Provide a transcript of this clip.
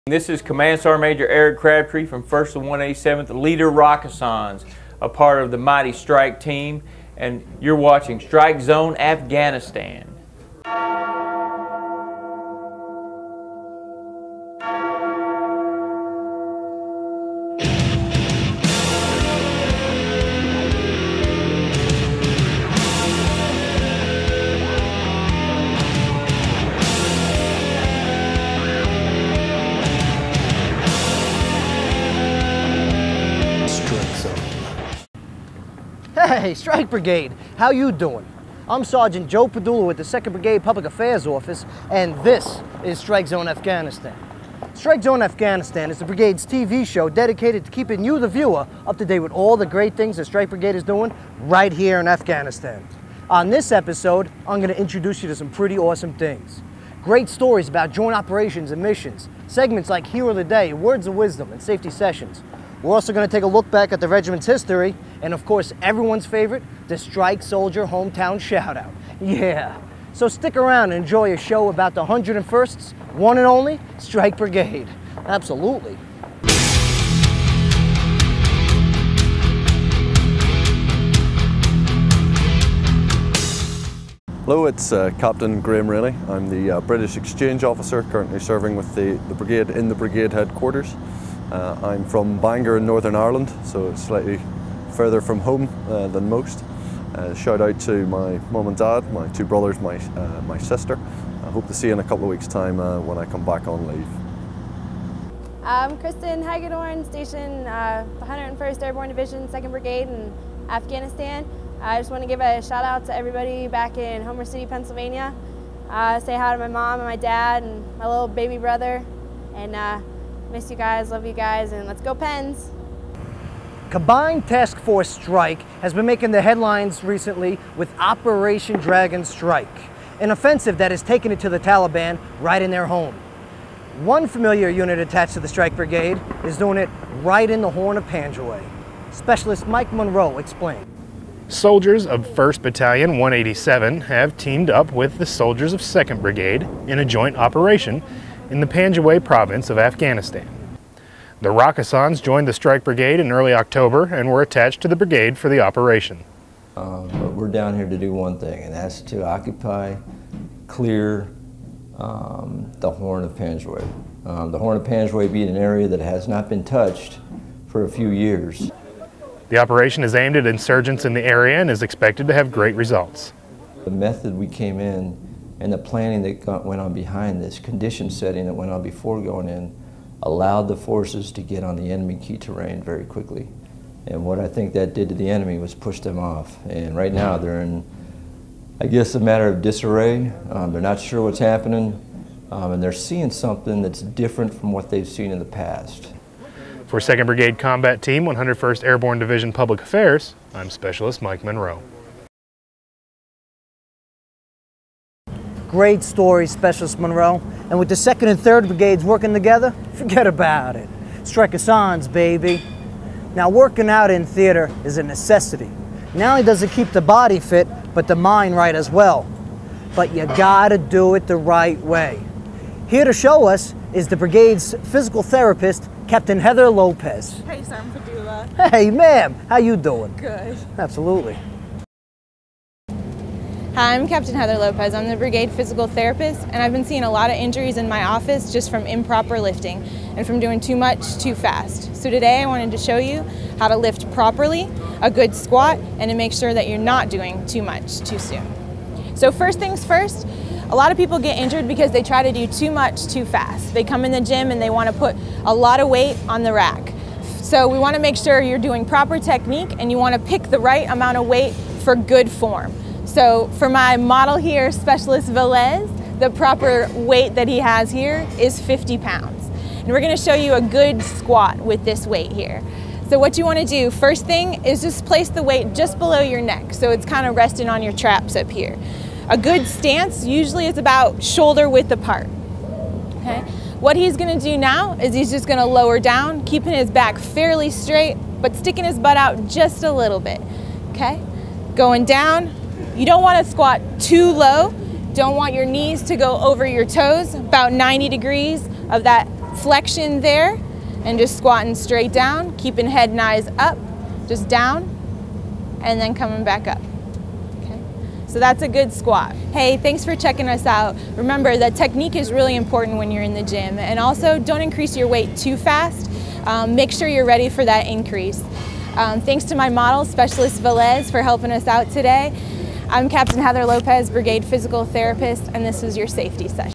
This is Command Sergeant Major Eric Crabtree from 1st and 187th, the leader Strikezone, a part of the mighty strike team, and you're watching Strikezone, Afghanistan. Hey, Strike Brigade, how you doing? I'm Sergeant Joe Padula with the 2nd Brigade Public Affairs Office, and this is Strikezone Afghanistan. Strikezone Afghanistan is the Brigade's TV show dedicated to keeping you, the viewer, up to date with all the great things the Strike Brigade is doing right here in Afghanistan. On this episode, I'm going to introduce you to some pretty awesome things. Great stories about joint operations and missions, segments like Hero of the Day, Words of Wisdom, and Safety Sessions. We're also going to take a look back at the regiment's history, and of course, everyone's favorite, the Strike Soldier Hometown Shoutout. Yeah, so stick around and enjoy a show about the 101st, one and only Strike Brigade. Absolutely. Hello, it's Captain Graham Rainey. I'm the British Exchange Officer currently serving with the Brigade in the Brigade headquarters. I'm from Bangor in Northern Ireland, so slightly further from home than most. Shout out to my mum and dad, my two brothers, my sister. I hope to see you in a couple of weeks' time when I come back on leave. I'm Kristen Hagedorn, stationed 101st Airborne Division, 2nd Brigade in Afghanistan. I just want to give a shout out to everybody back in Homer City, Pennsylvania. Say hi to my mom and my dad and my little baby brother. And miss you guys, love you guys, and let's go Pens. Combined Task Force Strike has been making the headlines recently with Operation Dragon Strike, an offensive that has taken it to the Taliban right in their home. One familiar unit attached to the Strike Brigade is doing it right in the Horn of Panjwai. Specialist Mike Monroe explained. Soldiers of 1st Battalion 187 have teamed up with the soldiers of 2nd Brigade in a joint operation in the Panjwai province of Afghanistan. The Strikezone joined the Strike Brigade in early October and were attached to the brigade for the operation. But we're down here to do one thing, and that's to occupy, clear the Horn of Panjwai. The Horn of Panjwai being an area that has not been touched for a few years. The operation is aimed at insurgents in the area and is expected to have great results. The method we came in and the planning that went on behind this, condition setting that went on before going in, allowed the forces to get on the enemy key terrain very quickly. And what I think that did to the enemy was push them off. And right now they're in, I guess, a matter of disarray. They're not sure what's happening, and they're seeing something that's different from what they've seen in the past. For 2nd Brigade Combat Team, 101st Airborne Division Public Affairs, I'm Specialist Mike Monroe. Great story, Specialist Monroe. And with the 2nd and 3rd Brigades working together, forget about it. Strikezone, baby. Now, working out in theater is a necessity. Not only does it keep the body fit, but the mind right as well. But you gotta do it the right way. Here to show us is the Brigade's physical therapist, Captain Heather Lopez. Hey, Sergeant Padula. Hey, ma'am, how you doing? Good. Absolutely. Hi, I'm Captain Heather Lopez. I'm the Brigade Physical Therapist, and I've been seeing a lot of injuries in my office just from improper lifting and from doing too much too fast. So today I wanted to show you how to lift properly, a good squat, and to make sure that you're not doing too much too soon. So first things first, a lot of people get injured because they try to do too much too fast. They come in the gym and they want to put a lot of weight on the rack. So we want to make sure you're doing proper technique and you want to pick the right amount of weight for good form. So for my model here, Specialist Velez, the proper weight that he has here is 50 pounds. And we're going to show you a good squat with this weight here. So what you want to do, first thing, is just place the weight just below your neck, so it's kind of resting on your traps up here. A good stance usually is about shoulder width apart. Okay? What he's going to do now is he's just going to lower down, keeping his back fairly straight, but sticking his butt out just a little bit. Okay? Going down. You don't want to squat too low. Don't want your knees to go over your toes, about 90 degrees of that flexion there and just squatting straight down, keeping head and eyes up, just down, and then coming back up. So that's a good squat. Hey, thanks for checking us out. Remember that technique is really important when you're in the gym, and also don't increase your weight too fast. Make sure you're ready for that increase. Thanks to my model, Specialist Velez, for helping us out today. I'm Captain Heather Lopez, Brigade Physical Therapist, and this was your safety session.